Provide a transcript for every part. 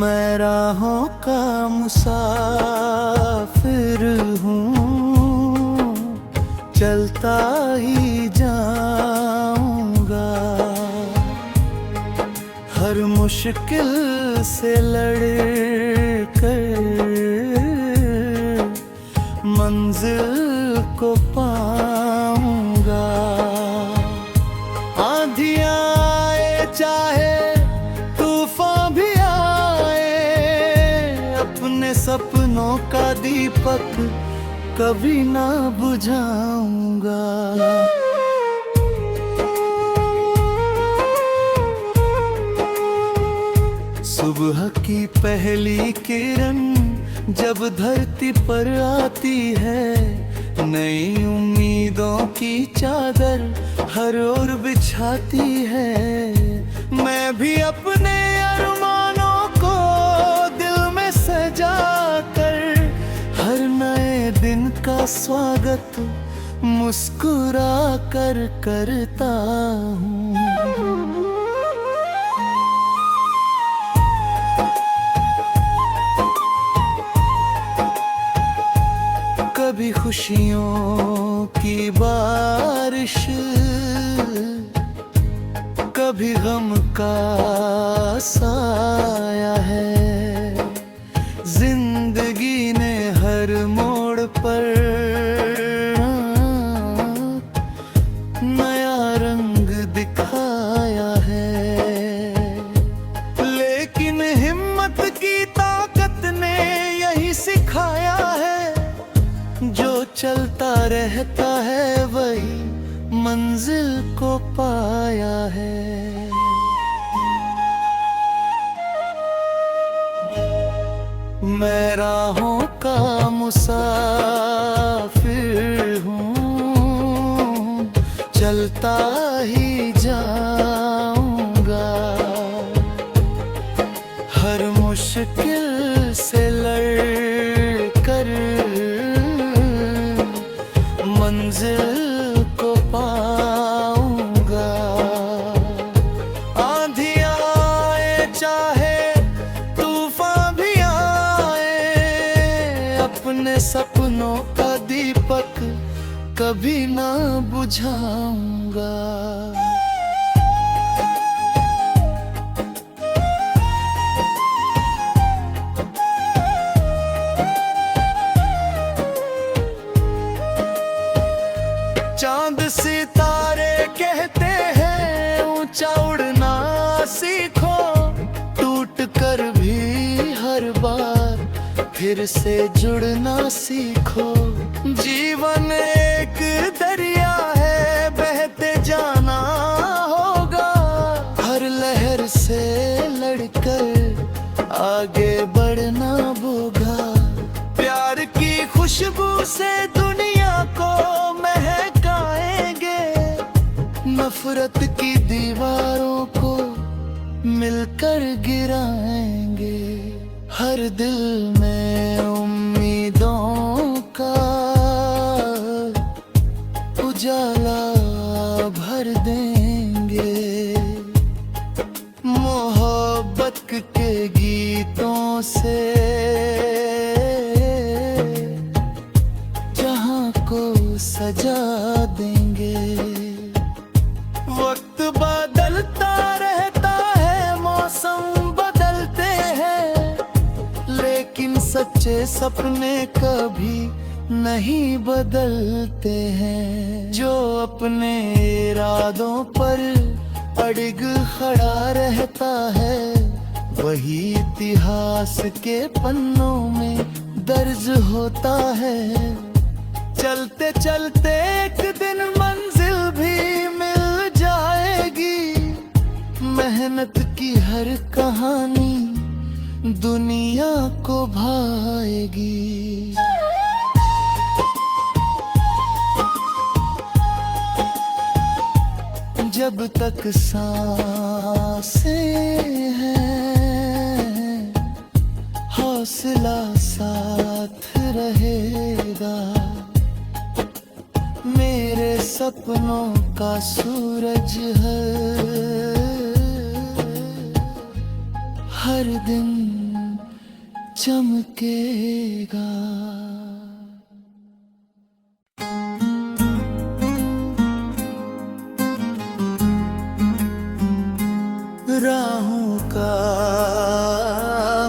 मैं राहों का मुसाफिर हूँ, चलता ही जाऊंगा। हर मुश्किल से लड़ कर मंजिल को पाऊंगा। आंधियां आए चाहे तूफान भी आए, अपने सपनों का दीपक कभी ना बुझाऊंगा। सुबह की पहली किरण जब धरती पर आती है, नई उम्मीदों की चादर हर ओर बिछाती है। मैं भी अपने अरमानों को दिल में सजा कर हर नए दिन का स्वागत मुस्कुरा कर करता हूँ। कभी खुशियों की बारिश, कभी गम का साया है। जिंदगी ने हर मोड़ पर नया रंग दिखाया है, लेकिन हिम्मत की ताकत ने यही सिखाया है, जो चलता रहता है वही मंजिल को पाया है। मैं राहों का मुसाफिर हूँ, चलता ही जाऊंगा। हर मुश्किल से लड़ कर मंजिल को पाऊंगा। आंधियां आए चाहे तूफान भी आए, अपने सपनों का दीपक कभी ना बुझाऊंगा। चांद सितारे कहते हैं ऊंचा उड़ना सीखो, टूट कर भी हर बार फिर से जुड़ना सीखो। जीवन एक दरिया है, बहते जाना होगा, हर लहर से लड़कर आगे बढ़ना होगा। प्यार की खुशबू से दुनिया को नफरत की दीवारों को मिलकर गिराएंगे। हर दिल में उम्मीदों का उजाला भर देंगे। मोहब्बत के गीतों से जहां को सजा देंगे। वक्त बदलता रहता है, मौसम बदलते हैं, लेकिन सच्चे सपने कभी नहीं बदलते हैं। जो अपने इरादों पर अड़िग खड़ा रहता है, वही इतिहास के पन्नों में दर्ज होता है। चलते चलते एक दिन मंजिल भी मिल जाएगी, मेहनत की हर कहानी दुनिया को भाएगी। जब तक सांसें हैं, हौसला साथ रहेगा। मेरे सपनों का सूरज हर दिन चमकेगा। राहों का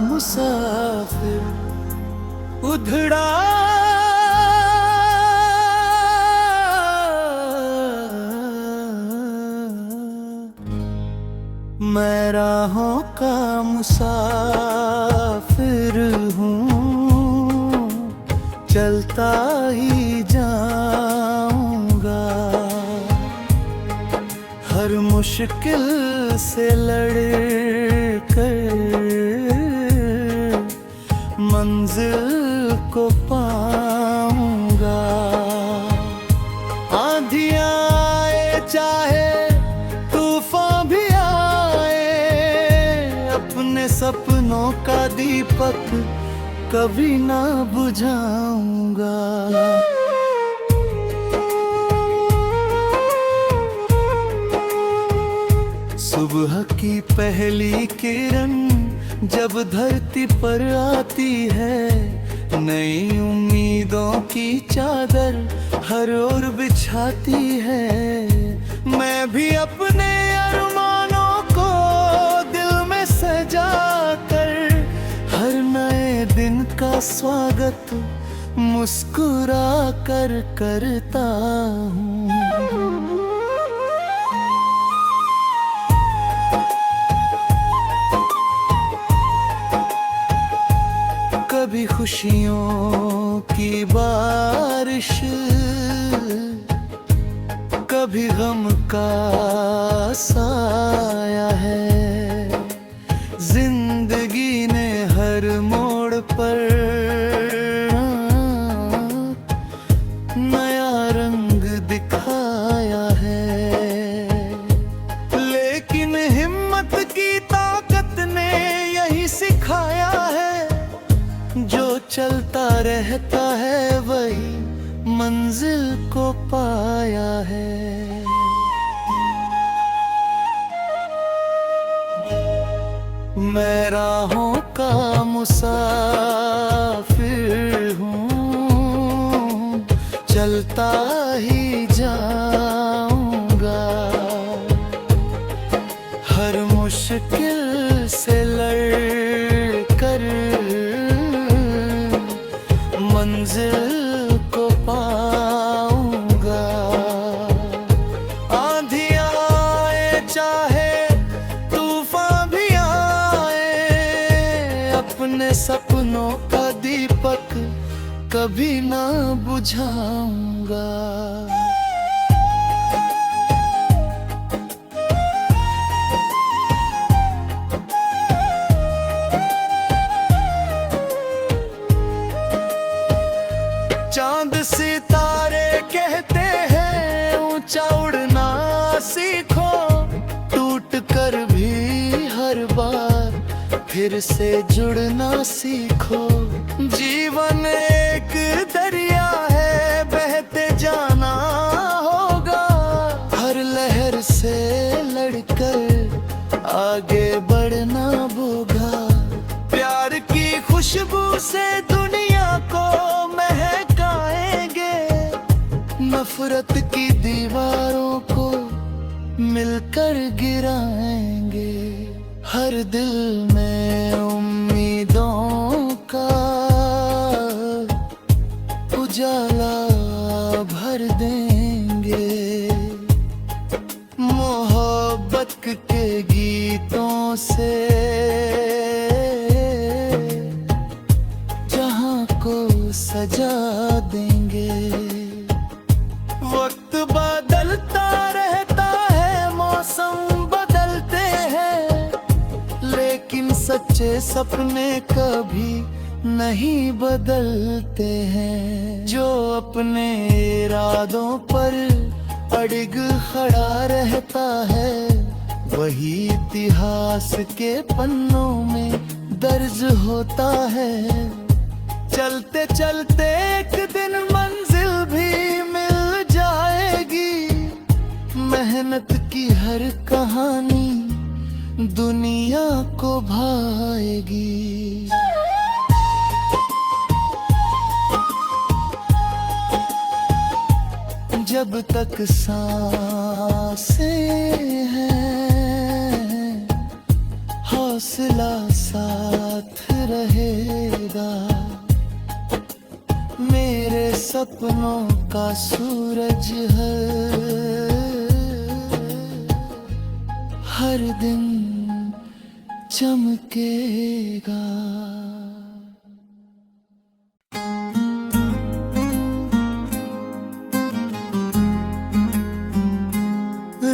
मुसाफिर उधड़ा मैं राहों का मुसाफिर हूँ, चलता ही जाऊंगा। हर मुश्किल से लड़ कर मंजिल को पाऊंगा। आंधियां आए चाहे तूफान भी आए, अपने सपनों का दीपक कभी ना बुझाऊंगा। सुबह की पहली किरण जब धरती पर आती है, नई उम्मीदों की चादर हर ओर बिछाती है। मैं भी अपने अरमानों को दिल में सजा कर हर नए दिन का स्वागत मुस्कुरा कर करता हूँ। कभी खुशियों की बारिश, कभी गम का साया है। जिंदगी ने हर मोड़ पर नया रंग दिखाया है, लेकिन हिम्मत की ताकत ने यही सिखाया है, जो चलता रहता है वही मंजिल को पाया है। मैं राहों का मुसाफिर हूँ, चलता ही जाऊंगा। हर मुश्किल से लड़ कर मंजिल को पाऊंगा। आंधियां आए चाहे तूफान भी आए, अपने सपनों का दीपक कभी ना बुझाऊंगा। चांद सितारे कहते हैं ऊंचा उड़ना सीखो, टूट कर भी हर बार फिर से जुड़ना सीखो। जीवन एक दरिया है, बहते जाना होगा। हर लहर से लड़कर आगे बढ़ना होगा। प्यार की खुशबू से दुनिया को नफरत की दीवारों को मिलकर गिराएंगे। हर दिल में उम्मीदों का उजाला भर देंगे। मोहब्बत के गीतों से जहां को सजा देंगे। वक्त बदलता रहता है, मौसम बदलते हैं, लेकिन सच्चे सपने कभी नहीं बदलते हैं। जो अपने इरादों पर अड़िग खड़ा रहता है, वही इतिहास के पन्नों में दर्ज होता है। चलते चलते एक दिन मंजिल भी मिल जाएगी। मेहनत की हर कहानी दुनिया को भाएगी। जब तक सांसें हैं हौसला साथ रहेगा। मेरे सपनों का सूरज हर दिन चमकेगा।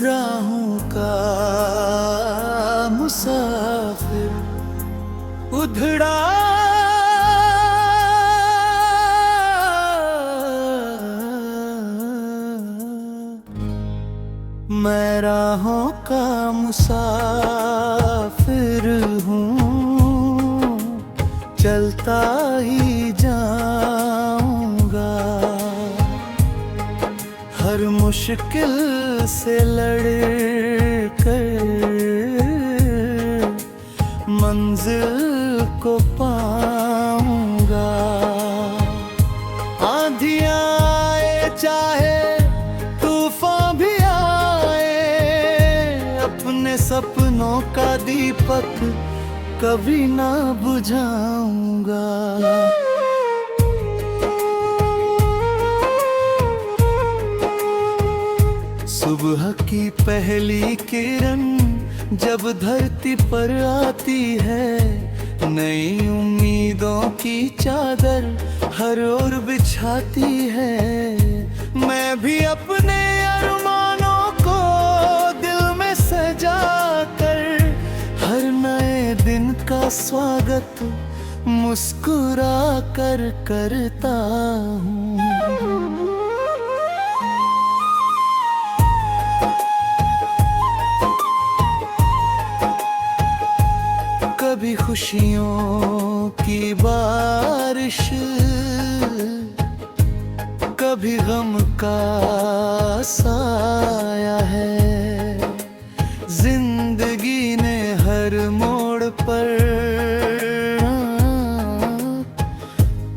राहों का मुसाफिर उधड़ा मैं राहों का मुसाफिर हूँ, चलता ही जाऊंगा। हर मुश्किल से लड़कर मंजिल को पाऊंगा। आंधियां आए चाहे तूफान भी आए, अपने सपनों का दीपक कभी ना बुझाऊंगा। सुबह की पहली किरण जब धरती पर आती है, नई उम्मीदों की चादर हर ओर बिछाती है। मैं भी अपने अरमानों को दिल में सजा कर हर नए दिन का स्वागत मुस्कुरा कर करता हूँ। कभी खुशियों की बारिश, कभी गम का साया है। जिंदगी ने हर मोड़ पर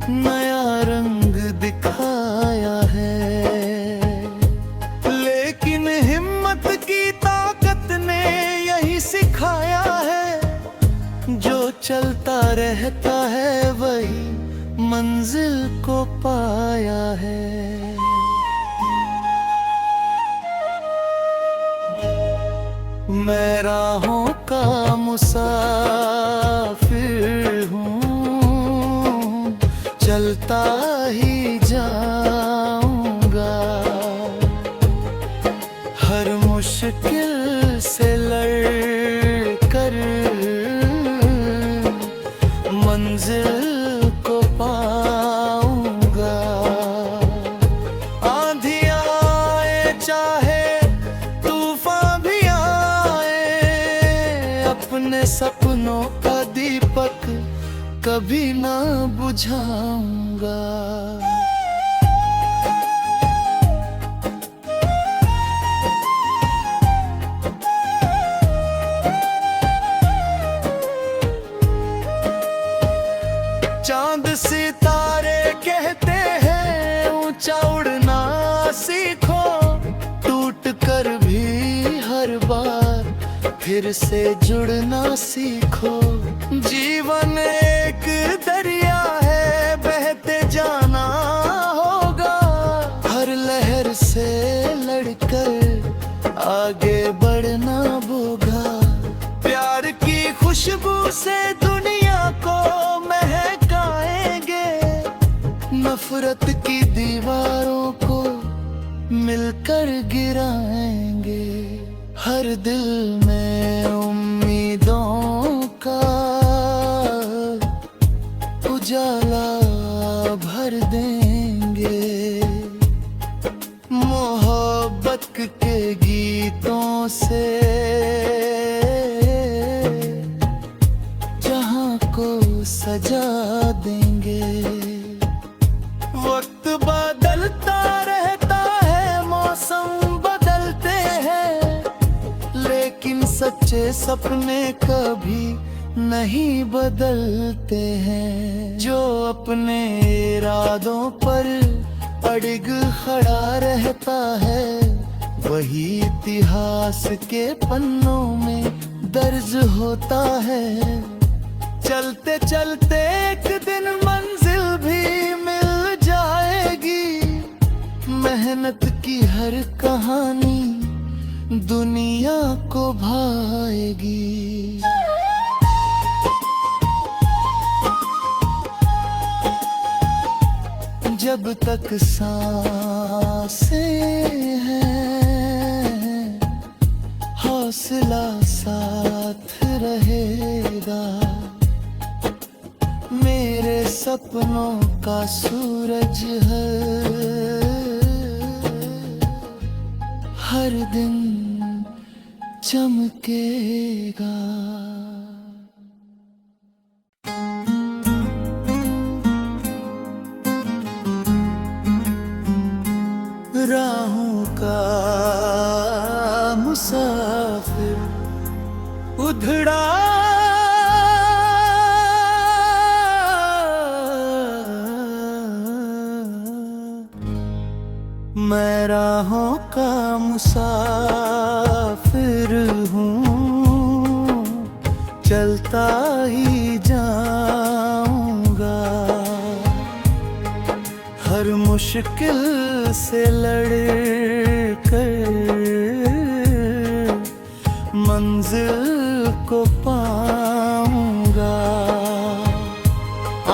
नया रंग दिखाया है, लेकिन हिम्मत की ताकत ने यही सिखाया है। जो चलता रहता है वही मंजिल को पाया है। मैं राहों का मुसाफिर हूँ, चलता ही जाऊंगा। हर मुश्किल से लड़कर मंजिल को पाऊंगा। आंधियां आए चाहे तूफान भी आए, अपने सपनों का दीपक कभी ना बुझाऊंगा। चांद सितारे कहते हैं ऊंचा उड़ना सीखो, टूट कर भी हर बार फिर से जुड़ना सीखो। जीवन एक दरिया है, बहते जाना होगा। हर लहर से लड़कर आगे बढ़ना होगा। प्यार की खुशबू से दुनिया को महकाएंगे, नफरत की दीवारों को मिलकर गिराएंगे। हर दिल में उम्मीदों का उजाला भर देंगे। मोहब्बत के गीतों से जहां को सजा देंगे। वक्त बदलता रहता है, मौसम बदलते हैं, लेकिन सच्चे सपने कभी नहीं बदलते हैं। जो अपने इरादों पर अडिग खड़ा रहता है, वही इतिहास के पन्नों में दर्ज होता है। चलते चलते एक दिन मंजिल भी मिल जाएगी, मेहनत की हर कहानी दुनिया को भाएगी। जब तक सांसें हैं, हौसला साथ रहेगा। मेरे सपनों का सूरज हर दिन चमकेगा। राहों का मुसाफिर उधड़ा मैं राहों का मुसाफिर हूँ, चलता ही जाऊंगा। हर मुश्किल से लड़कर मंजिल को पाऊंगा।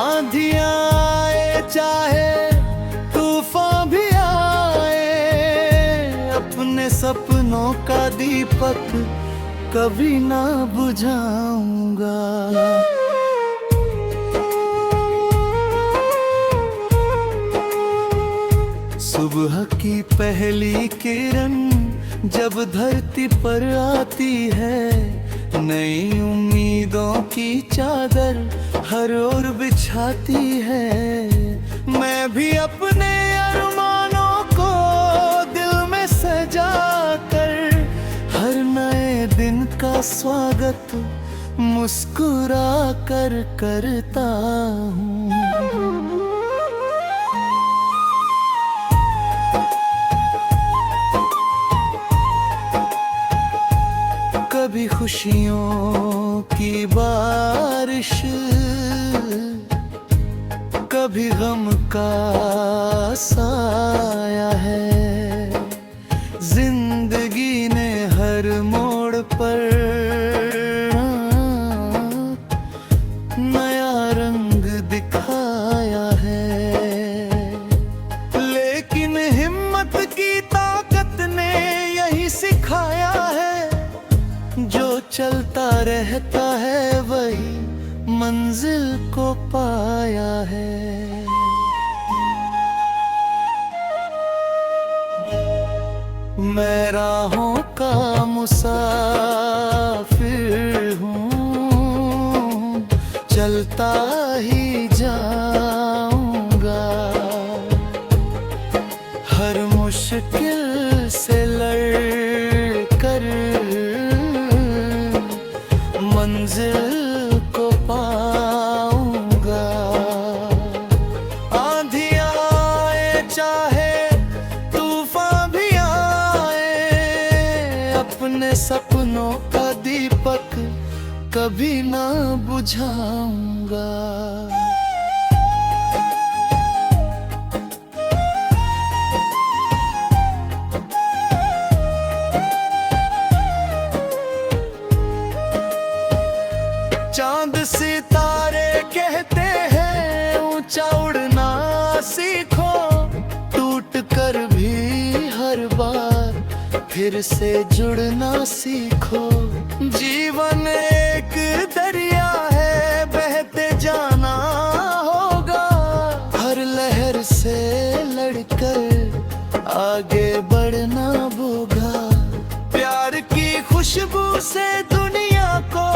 आंधियां आए चाहे तूफान भी आए, अपने सपनों का दीपक कभी ना बुझाऊंगा। सुबह की पहली किरण जब धरती पर आती है, नई उम्मीदों की चादर हर ओर बिछाती है। मैं भी अपने अरमानों को दिल में सजा कर हर नए दिन का स्वागत मुस्कुरा कर करता हूँ। कभी खुशियों की बारिश, कभी गम का साया है। जिंदगी ने हर मोड़ पर नया रंग दिखाया है, लेकिन हिम्मत की ताकत ने यही सिखाया है, जो चलता रहता है वही मंजिल को पाया है। मैं राहों का मुसाफिर हूँ, चलता ही जाऊंगा। हर मुश्किल से लड़कर मंजिल को पाऊंगा। आंधियां आए चाहे तूफान भी आए, अपने सपनों का दीपक कभी ना बुझाऊंगा। चांद सितारे कहते हैं ऊंचा उड़ना सीखो, टूट कर भी हर बार फिर से जुड़ना सीखो। जीवन एक दरिया है, बहते जाना होगा। हर लहर से लड़कर आगे बढ़ना होगा। प्यार की खुशबू से दुनिया को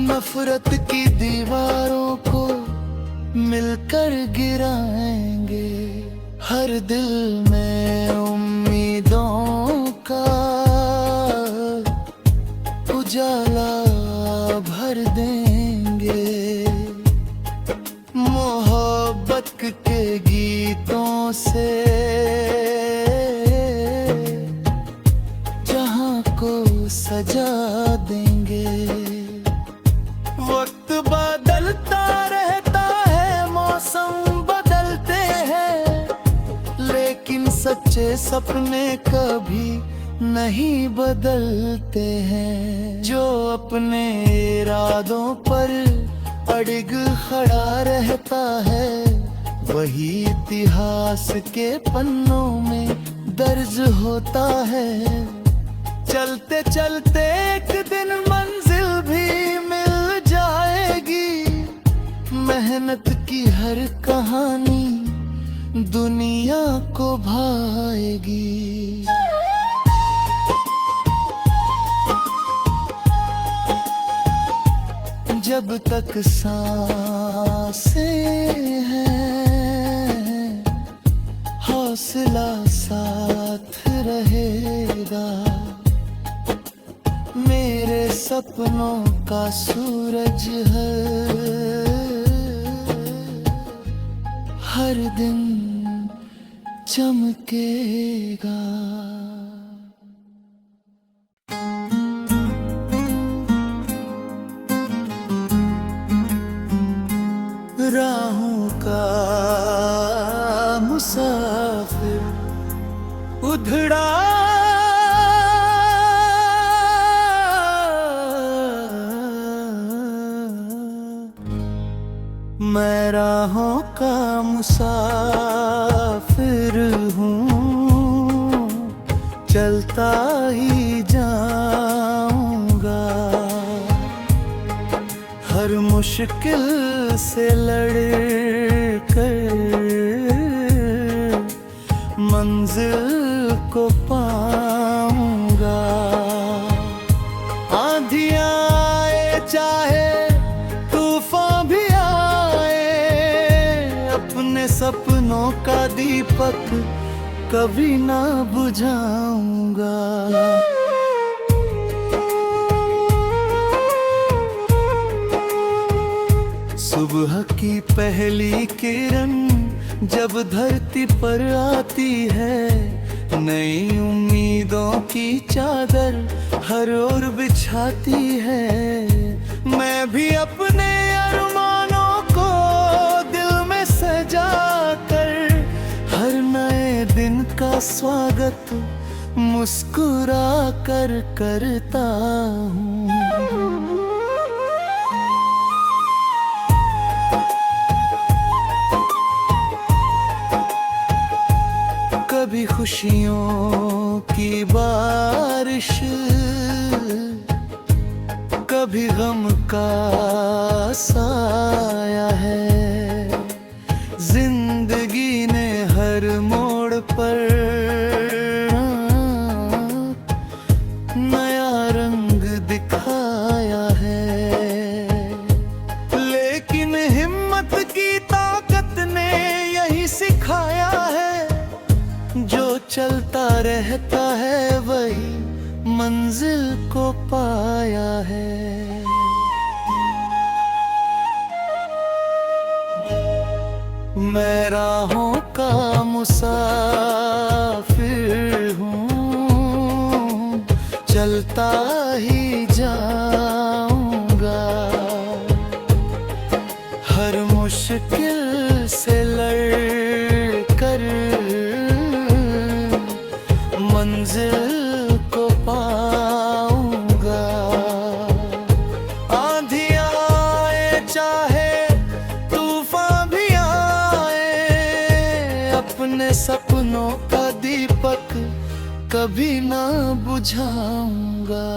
नफरत की दीवारों को मिलकर गिराएंगे। हर दिल में उम्मीदों का उजाला भर देंगे। मोहब्बत सजा देंगे। वक्त बदलता रहता है, मौसम बदलते हैं, लेकिन सच्चे सपने कभी नहीं बदलते हैं। जो अपने इरादों पर अड़िग खड़ा रहता है, वही इतिहास के पन्नों में दर्ज होता है। चलते चलते एक दिन मंजिल भी मिल जाएगी, मेहनत की हर कहानी दुनिया को भाएगी। जब तक सांसें हैं, हौसला साथ रहेगा। मेरे सपनों का सूरज हर दिन चमकेगा। राहों का मुसाफिर उधड़ा मैं राहों का मुसाफिर हूँ, चलता ही जाऊंगा। हर मुश्किल से लड़कर मंजिल को पाऊंगा। आंधियां आए चाहे तूफान भी आए, अपने सपनों का दीपक कभी ना बुझाऊंगा। सुबह की पहली किरण जब धरती पर आती है, नई उम्मीदों की चादर हर ओर बिछाती है। मैं भी अपने अरमानों को दिल में सजा कर हर नए दिन का स्वागत मुस्कुरा कर करता हूँ। कभी खुशियों की बारिश, कभी गम का साया है। जिंदगी ने हर मोड़ पर नया रंग दिखाया है, लेकिन हिम्मत की ताकत ने यही सिखाया है। जो चलता रहता है वही मंजिल को पाया है। मैं राहों का मुसाफिर हूँ, चलता ही जाऊंगा। हर मुश्किल से लड़कर मंजिल को पाऊंगा। आंधियां आए चाहे तूफान भी आए, अपने सपनों का दीपक कभी ना बुझाऊंगा।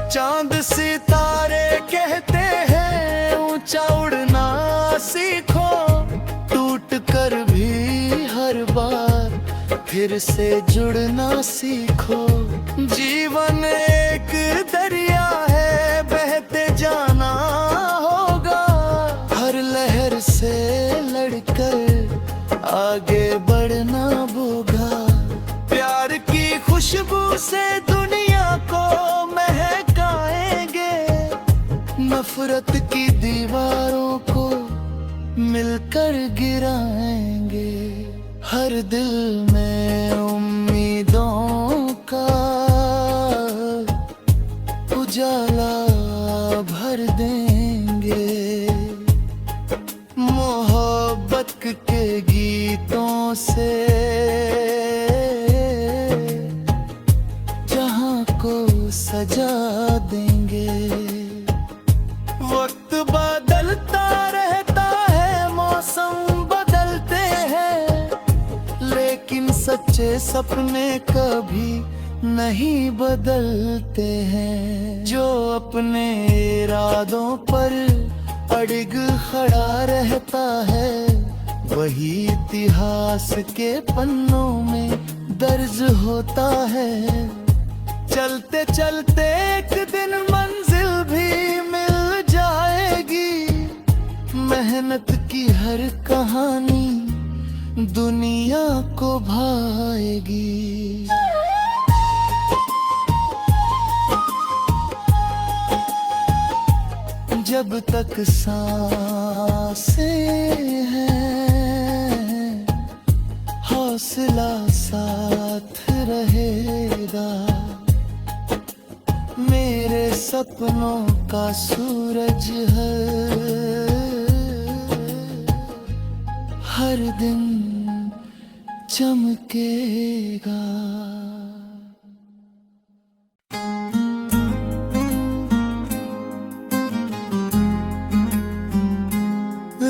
चांद सितारे कहते हैं ऊंचा उड़ना सीखो, टूट कर भी हर बार फिर से जुड़ना सीखो। जीवन एक दरिया है, बहते जाना होगा। हर लहर से लड़कर आगे बढ़ना होगा। प्यार की खुशबू से दुनिया को महकाएंगे, नफरत की दीवारों को मिलकर गिराएंगे। हर दिल में उम्मीदों का उजाला भर देंगे। मोहब्बत के गीतों से जहां को सजा देंगे। वक्त बदलता रहता है, मौसम बदलते हैं, लेकिन सच्चे सपने कभी नहीं बदलते हैं। जो अपने इरादों पर अड़िग खड़ा रहता है, वही इतिहास के पन्नों में दर्ज होता है। चलते चलते एक दिन मंजिल भी मिल जाएगी। मेहनत की हर कहानी दुनिया को भाएगी। जब तक सांसें हैं, हौसला साथ रहेगा। मेरे सपनों का सूरज हर दिन चमकेगा।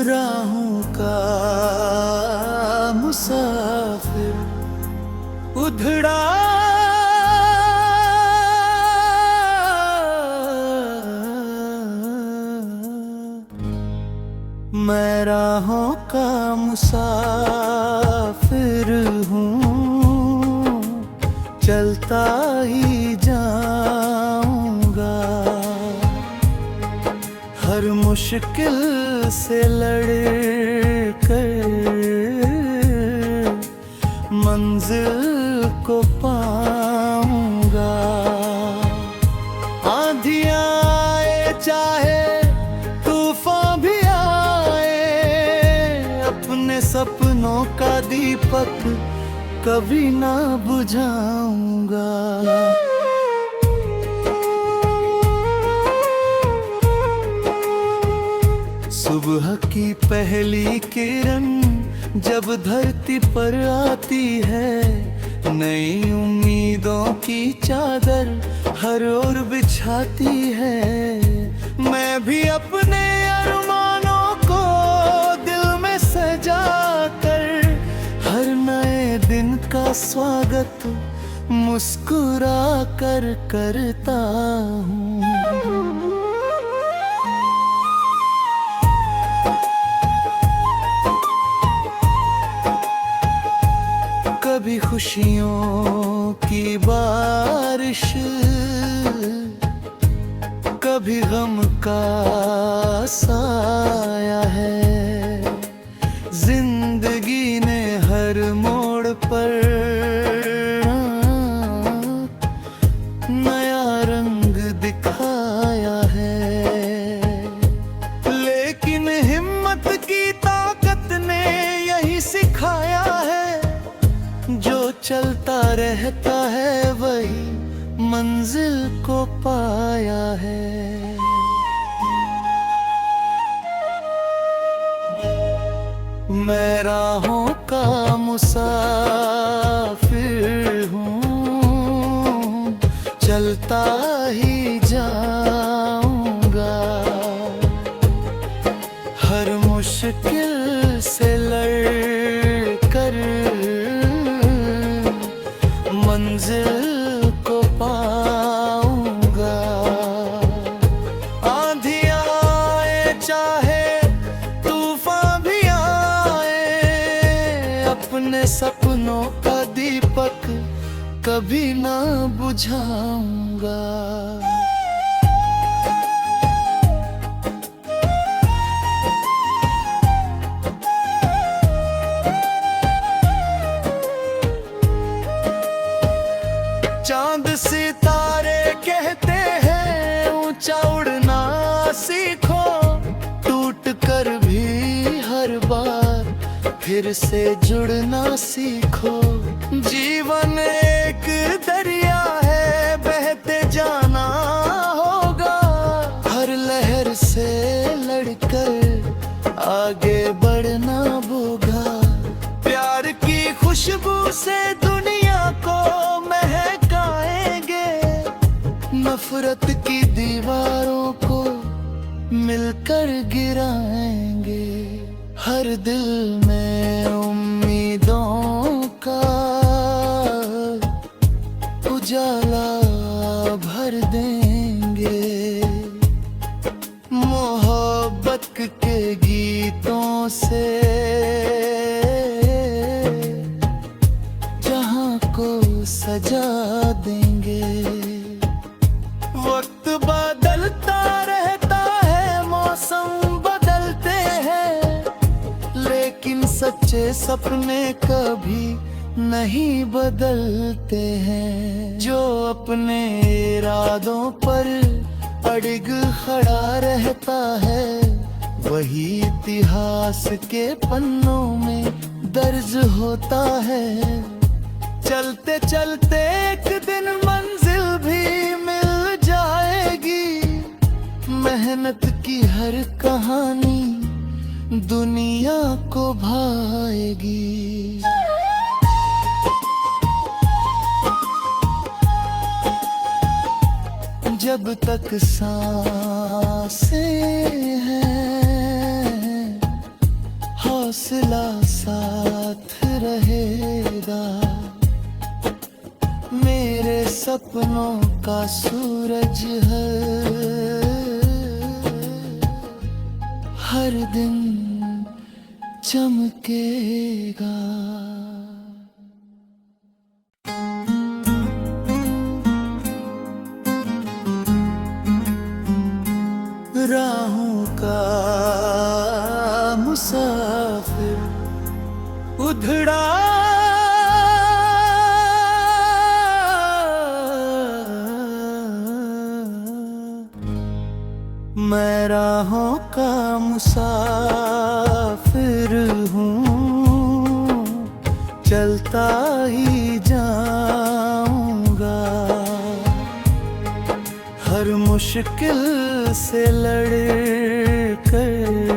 राहों का मुसाफिर उधड़ा मैं राहों का मुसाफिर हूँ, चलता ही जाऊंगा। हर मुश्किल से लड़कर मंजिल को पाऊंगा। आंधियां आए चाहे तूफान भी आए, अपने सपनों का दीपक कभी ना बुझाऊंगा। सुबह की पहली किरण जब धरती पर आती है, नई उम्मीदों की चादर हर ओर बिछाती है। मैं भी अपने अरमानों को दिल में सजा कर हर नए दिन का स्वागत मुस्कुरा कर करता हूँ। कभी खुशियों की बारिश, कभी गम का साया है। जिंदगी ने हर मोड़ पर नया रंग दिखाया है, लेकिन हिम्मत की ताकत ने यही सिखाया है। जो चलता रहता है वही मंजिल को पाया है। मैं राहों का मुसाफिर हूँ, चलता ही जाऊंगा। हर मुश्किल से लड़कर मंजिल को पाऊंगा। आंधियां आए चाहे तूफान भी आए, अपने सपनों का दीपक कभी ना बुझाऊंगा। चांद सितारे कहते हैं ऊंचा उड़ना सीख फिर से जुड़ना सीखो। जीवन एक दरिया है, बहते जाना होगा। हर लहर से लड़कर आगे बढ़ना होगा। प्यार की खुशबू से दुनिया को महकाएंगे। नफरत की दीवारों को मिलकर गिराएंगे। हर दिल में उम्मीदों का उजाला भर देंगे। मोहब्बत के गीतों से जहां को सजा देंगे। वक्त बदलता रहता है, मौसम बदलते हैं, लेकिन सच्चे सपने कभी नहीं बदलते हैं। जो अपने इरादों पर अड़िग खड़ा रहता है, वही इतिहास के पन्नों में दर्ज होता है। चलते चलते एक दिन मंजिल भी मिल जाएगी। मेहनत की हर कहानी दुनिया को भाएगी। जब तक सांसें हैं, हौसला साथ रहेगा। मेरे सपनों का सूरज हर दिन चमकेगा। राहों का मुसाफिर उधड़ा मैं राहों का मुसाफिर हूँ, चलता ही जाऊंगा। हर मुश्किल से लड़ कर